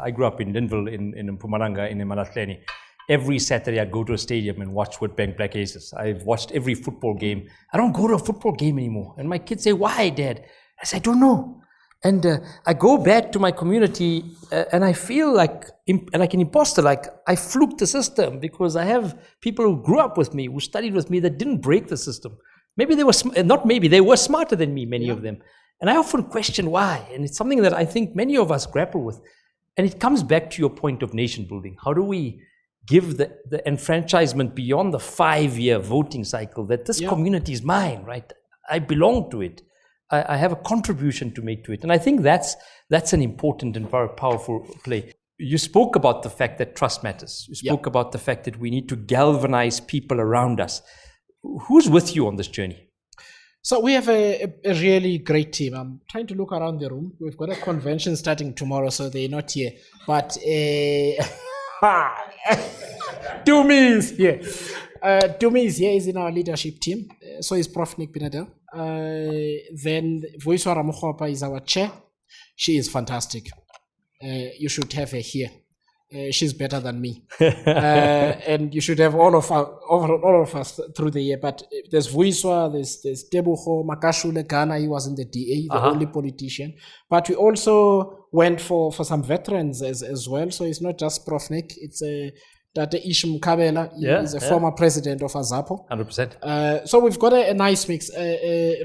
I grew up in Linville in Mpumalanga, in Malahleni. Every Saturday I'd go to a stadium and watch Witbank Black Aces. I've watched every football game. I don't go to a football game anymore. And my kids say, why, Dad? I say, I don't know. And I go back to my community and I feel like an imposter, like I fluked the system, because I have people who grew up with me, who studied with me, that didn't break the system. Maybe they were, they were smarter than me, many of them. And I often question why. And it's something that I think many of us grapple with. And it comes back to your point of nation building. How do we give the enfranchisement beyond the 5-year voting cycle, that this community is mine, right? I belong to it. I have a contribution to make to it. And I think that's an important and very powerful play. You spoke about the fact that trust matters. You spoke about the fact that we need to galvanize people around us. Who's with you on this journey? So we have a really great team. I'm trying to look around the room. We've got a convention starting tomorrow, so they're not here. But Dumi is here. Dumi is here, is in our leadership team. So is Prof. Nick Binadel. Then Voiswa Ramokhopa is our chair. She is fantastic. You should have her here. She's better than me. And you should have all of us through the year. But there's Voiswa, there's Tebuho, Makashule Ghana, he was in the DA, the only politician. But we also went for some veterans as well. So it's not just Prof. Nick, it's Dr. Isham Kabela, he's a former president of Azapo. 100%. So we've got a nice mix.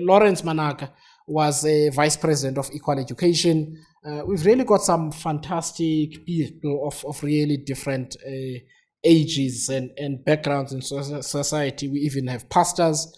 Lawrence Manaka was a vice president of equal education. We've really got some fantastic people of really different ages and backgrounds in society. We even have pastors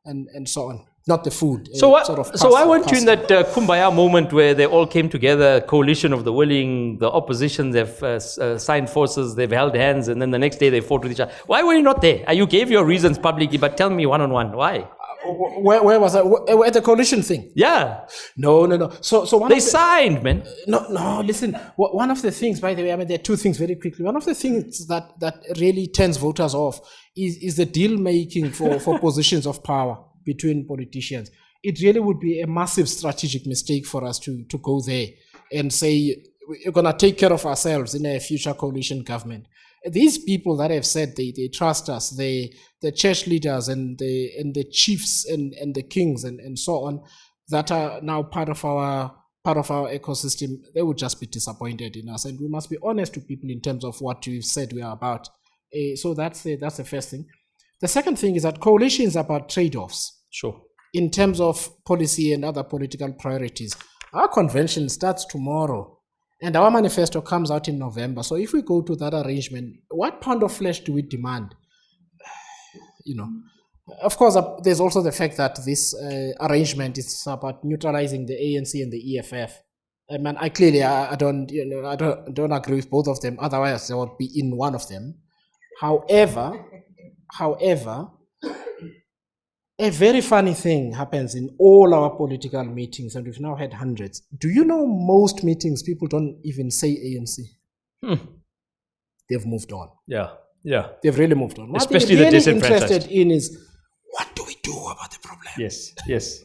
and so on. Not the food. So why weren't you in that Kumbaya moment where they all came together, coalition of the willing, the opposition, they've signed forces, they've held hands, and then the next day they fought with each other? Why were you not there? You gave your reasons publicly, but tell me one-on-one, why? Where was I? At the coalition thing? Yeah. No. So they signed, man. No, listen. One of the things, by the way, I mean, there are two things very quickly. One of the things that really turns voters off is the deal making for positions of power between politicians. It really would be a massive strategic mistake for us to go there and say we're going to take care of ourselves in a future coalition government. These people that have said they trust us, the church leaders and the chiefs and the kings and so on, that are now part of our ecosystem, they would just be disappointed in us. And we must be honest to people in terms of what we've said we are about. So that's the first thing. The second thing is that coalition is about trade-offs. Sure. In terms of policy and other political priorities. Our convention starts tomorrow and our manifesto comes out in November. So if we go to that arrangement, what pound of flesh do we demand? Of course, there's also the fact that this arrangement is about neutralizing the ANC and the EFF. I mean, I don't agree with both of them. Otherwise, I would be in one of them. However, a very funny thing happens in all our political meetings, and we've now had hundreds. Do you know most meetings people don't even say ANC? They've moved on. Yeah. They've really moved on. Especially what they're really the disenfranchised. interested in is, what do we do about the problem? Yes.